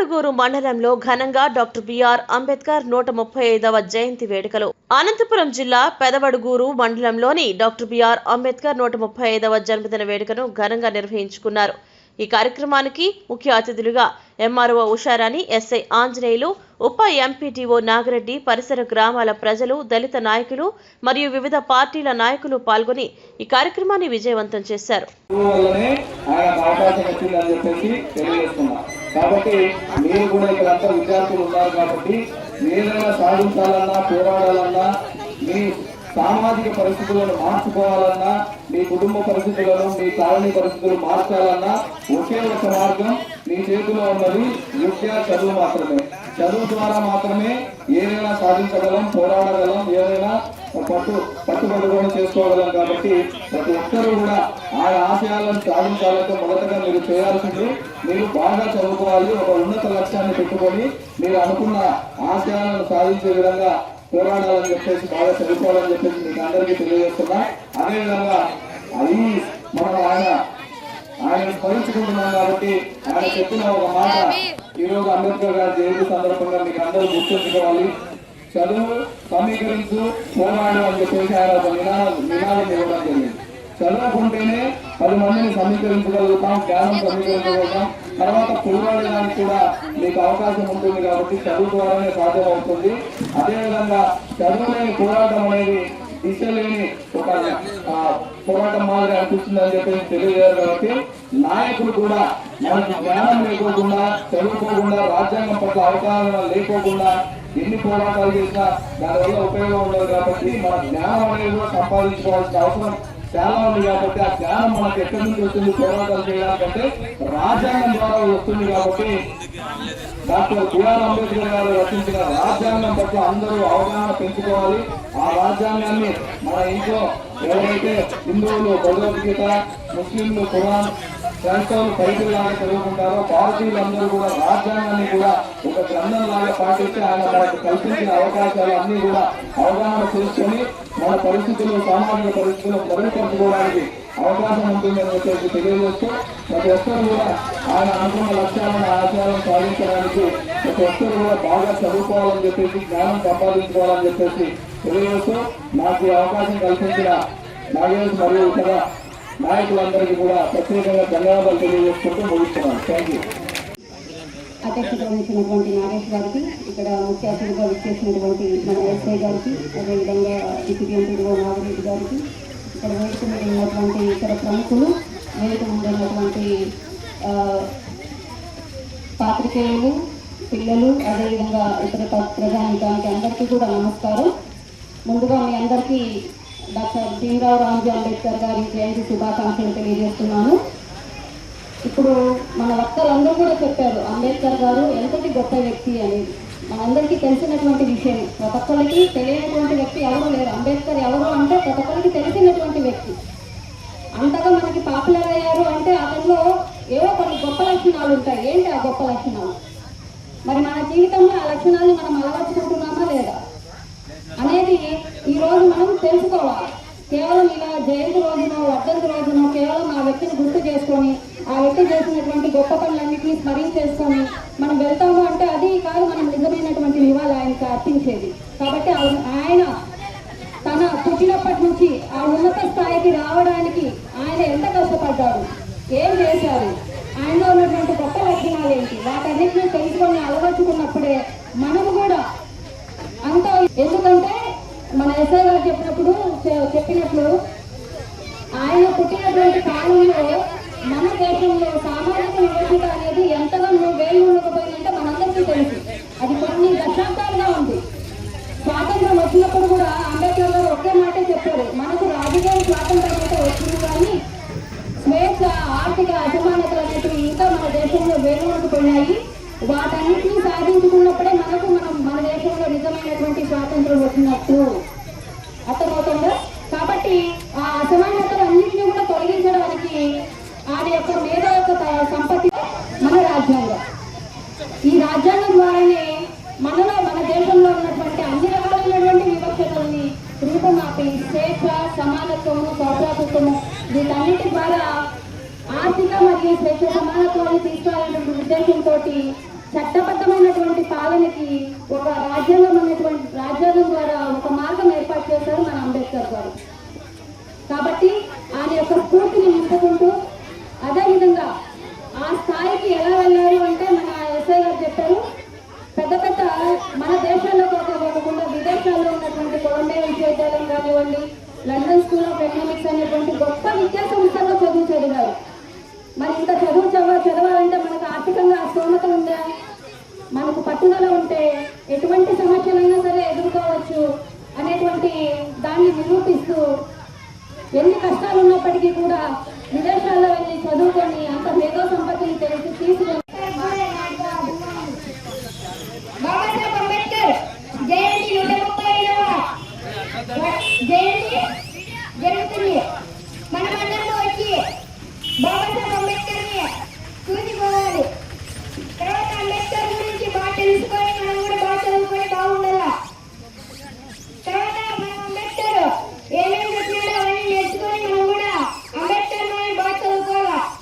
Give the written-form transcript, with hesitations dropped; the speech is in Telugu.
పెదవడుగూరు మండలంలో ఘనంగా డాక్టర్ బిఆర్ అంబేద్కర్ 135వ జయంతి వేడుకలు. అనంతపురం జిల్లా పెదవడుగూరు మండలంలోని డాక్టర్ బిఆర్ అంబేద్కర్ 135వ జన్మదిన వేడుకను ఘనంగా నిర్వహించుకున్నారు. ఈ కార్యక్రమానికి ముఖ్య అతిథులుగా ఎంఆర్ఓ ఉషారాణి, ఎస్ఐ ఆంజనేయులు, ఉప ఎంపీటీఓ నాగిరెడ్డి, పరిసర గ్రామాల ప్రజలు, దళిత నాయకులు మరియు వివిధ పార్టీల నాయకులు పాల్గొని ఈ కార్యక్రమాన్ని విజయవంతం చేశారు. కాబట్టి మీరు కూడా ఇక్కడ అంతా విద్యార్థులు ఉన్నారు కాబట్టి ఏదైనా సాధించాలన్నా పోరాడాలన్నా మీ సామాజిక పరిస్థితులను మార్చుకోవాలన్నా మీ కుటుంబ పరిస్థితులను మీ కాలనీ పరిస్థితులు మార్చాలన్నా ఒకే ఒక మార్గం మీ చేతిలో ఉన్నది విద్య, చదువు మాత్రమే. చదువు ద్వారా మాత్రమే ఏదైనా సాధించగలం, పోరాడగలం, ఏదైనా పట్టుబడుకొని చేసుకోగలం. కాబట్టి ప్రతి ఒక్కరూ కూడా ఆ ఆశయాలను సాధించాలంటే మొదటగా మీరు చేయాల్సింది మీరు బాగా చదువుకోవాలి. ఒక ఉన్నత లక్ష్యాన్ని పెట్టుకొని మీరు అనుకున్న ఆశయాలను సాధించే విధంగా పోరాడాలని చెప్పేసి, బాగా చదువుకోవాలని చెప్పేసి మీకు అందరికీ తెలియజేస్తున్నా. అదేవిధంగా అది మనం ఆయన స్మరించుకుంటున్నాం కాబట్టి ఆయన చెప్పిన ఒక మాట ఈరోజు అంబేద్కర్ గారి జయంతి సందర్భంగా మీకు అందరూ గుర్తుంచుకోవాలి. చదువు సమీకరించు, పోరాడు అని చెప్పేసి ఆయన ఒక నినాదం ఇవ్వడం జరిగింది. చదువుకుంటేనే 10 మందిని సమీకరించగలుగుతాం, జ్ఞానం సమీకరించగలుగుతాం, తర్వాత పోరాడడానికి కూడా మీకు అవకాశం ఉంటుంది. కాబట్టి చదువు ద్వారానే సాధ్యం అవుతుంది. అదేవిధంగా చదువులేని పోరాటం అనేది దిశ లేని ఒక పోరాటం మాదిరి అనిపిస్తుంది అని చెప్పేసి తెలియజేయాలి. కాబట్టి నాయకులు కూడా మనకు జ్ఞానం లేకోకుండా, చదువుకోకుండా, రాజ్యాంగం పట్ల అవగాహన లేకోకుండా ఎన్ని పోరాటాలు చేసినా దానివల్ల ఉపయోగం ఉండదు. కాబట్టి మన జ్ఞానం అనేది కూడా సంపాదించుకోవాల్సిన అవసరం చాలా ఉంది. కాబట్టి ఆ జ్ఞానం మనకు ఎక్కడి నుంచి వస్తుంది? పోరాటాలు చేయడానికంటే రాజ్యాంగం ద్వారా వస్తుంది. కాబట్టి డాక్టర్ బిఆర్ అంబేద్కర్ గారు రచించిన రాజ్యాంగం పట్ల అందరూ అవగాహన పెంచుకోవాలి. ఆ రాజ్యాంగాన్ని మన ఇంట్లో ఎవరైతే హిందువులు భగవద్గీత, ముస్లింలు ఖురాన్, క్రైస్తవులు బైబిల్ లాగా చదువుకుంటారో భారతీయులందరూ కూడా రాజ్యాంగాన్ని కూడా ఒక గ్రంథం లాగా పాటించి ఆయన మనకు కల్పించిన అవకాశాలు అన్ని కూడా అవగాహన చేసుకొని మన పరిస్థితులు, సామాజిక పరిస్థితులు మెరుగుపరచుకోవడానికి అవకాశం ఉంటుందని చెప్పేసి తెలియజేస్తూ ప్రతి ఒక్కరు కూడా ఆయన అనుకున్న లక్ష్యాలను, ఆశయాలను సాధించడానికి ప్రతి ఒక్కరు కూడా బాగా చదువుకోవాలని చెప్పేసి, జ్ఞానం సంపాదించుకోవాలని చెప్పేసి తెలియజేస్తూ నాకు అవకాశం కల్పించిన నాగేష్ మరియు ఇతర నాయకులందరికీ కూడా ప్రత్యేకంగా ధన్యవాదాలు తెలియజేసుకుంటూ ముగిస్తున్నాను. Thank you. అధ్యక్షత వహించినటువంటి నాగేష్ గారికి, ఇక్కడ ముఖ్య అతిథిగా విచ్చేసినటువంటి మన ఎస్ఐ గారికి, అదేవిధంగా డిప్యూటీ ఎంపీడీఓ నాగిరెడ్డి గారికి, ఇక్కడ వేదిక మీద ఉన్నటువంటి ఇతర ప్రముఖులు, వేదిక మీద ఉన్నటువంటి పాత్రికేయులు, పిల్లలు, అదేవిధంగా ఇతర ప్రజానికానికి అందరికీ కూడా నమస్కారం. ముందుగా మీ అందరికీ డాక్టర్ భీమరావ్ రామ్జీ అంబేద్కర్ గారి జయంతి శుభాకాంక్షలు తెలియజేస్తున్నాను. ఇప్పుడు మన వక్తలందరూ కూడా చెప్పారు అంబేద్కర్ గారు ఎంతటి గొప్ప వ్యక్తి అనేది. మనందరికీ తెలిసినటువంటి విషయం. ప్రతి ఒక్కరికి తెలియనటువంటి వ్యక్తి ఎవరు లేరు. అంబేద్కర్ ఎవరు అంటే ప్రతి ఒక్కరికి తెలిసినటువంటి వ్యక్తి. అంతగా మనకి పాపులర్ అయ్యారు అంటే అతనిలో ఏవో కొన్ని గొప్ప లక్షణాలు ఉంటాయి. ఏంటి ఆ గొప్ప లక్షణాలు? మరి మన జీవితంలో ఆ లక్షణాలను మనం అలవర్చుకుంటున్నామా లేదా అనేది ఈరోజు మనం తెలుసుకోవాలి. కేవలం ఇలా జయంతి రోజునో, వర్ధంతి రోజునో కేవలం ఆ వ్యక్తిని గుర్తు చేసుకొని, ఆ వ్యక్తి చేసినటువంటి గొప్ప పనులన్నింటినీ స్మరించేసుకొని మనం వెళ్తాము అంటే అది కాదు మనం నిజమైనటువంటి నివాళి ఆయనకు అర్పించేది. కాబట్టి ఆయన తన పుట్టినప్పటి నుంచి ఆ ఉన్నత స్థాయికి రావడానికి ఆయన ఎంత కష్టపడ్డారు, ఏం చేశారు, ఆయనలో ఉన్నటువంటి గొప్ప లక్షణాలు ఏంటి, వాటన్నింటినీ తెలుసుకొని అలవర్చుకున్నప్పుడే మనము కూడా అంత. ఎందుకంటే మన ఎస్ఐ గారు చెప్పినట్లు ఆయన పుట్టినటువంటి కాలంలో మన దేశంలో సామాజిక వివక్షత అనేది ఎంతగా వేలు ఉండకపోయిందంటే మనందరికీ తెలుసు. అది కొన్ని దశాబ్దాలుగా ఉంది. స్వాతంత్రం వచ్చినప్పుడు కూడా అంబేద్కర్ గారు ఒకే మాటే చెప్పారు, మనకు రాజకీయ స్వాతంత్రం అయితే వచ్చింది కానీ స్వేచ్ఛ, ఆర్థిక అసమానతలు అనేవి ఇంకా మన దేశంలో వేలు ఉండకపోయినాయి. వాటన్నిటినీ సాధించుకున్నప్పుడే మన దేశంలో నిజమైనటువంటి స్వాతంత్రం వచ్చినట్టు అర్థమవుతుందా? కాబట్టి ఆ అసమానతలన్నింటినీ కూడా తొలగించడానికి ఆయన యొక్క మేధ యొక్క సంపత్తి మన రాజ్యాంగం. ఈ రాజ్యాంగం ద్వారానే మన దేశంలో ఉన్నటువంటి అన్ని రకాలైనటువంటి వివక్షతల్ని రూపమాపి స్వేచ్ఛ, సమానత్వము, సౌభ్రాతృత్వము వీటన్నిటి ద్వారా ఆర్థిక మరియు స్వేచ్ఛ సమానత్వాన్ని తీసుకురావాలనే ఉద్దేశంతో చట్టం ఒక రాజ్యాంగం ద్వారా ఒక మార్గం ఏర్పాటు చేశారు మన అంబేద్కర్ గారు. కాబట్టి ఆయన యొక్క స్ఫూర్తిని నింపుకుంటూ అదేవిధంగా ఆ స్థాయికి ఎలా వెళ్ళారు అంటే మన ఎస్ఐ గారు చెప్పారు, పెద్ద పెద్ద మన దేశాల్లో కాకుండా విదేశాల్లో ఉన్నటువంటి కొలంబియా విశ్వవిద్యాలయం కానివ్వండి, లండన్ స్కూల్ ఆఫ్ ఎకనామిక్స్ అనేటువంటి గొప్ప విద్యా సంస్థల్లో చదువు చదివారు. మరి ఇంత చదవాలంటే మనకు ఆర్థికంగా స్తోమత ఉందా, మనకు పట్టుదల ఉంటే ఎటువంటి సమస్యలైనా సరే ఎదుర్కోవచ్చు అనేటువంటి దాన్ని నిరూపిస్తూ ఎన్ని కష్టాలు ఉన్నప్పటికీ కూడా విదేశాల్లో వెళ్ళి చదువుకొని అంత మేధో సంపత్తిని తీసుకొని బాబాసాహెబ్ అంబేద్కర్ జయంతి 135వ జయంతి జరుగుతుంది. మనమందరూ వచ్చి బాబాసాహెబ్ అంబేద్కర్ ని చూసిపోవాలి. తర్వాత అంబేద్కర్ గురించి బాగా తెలుసుకొని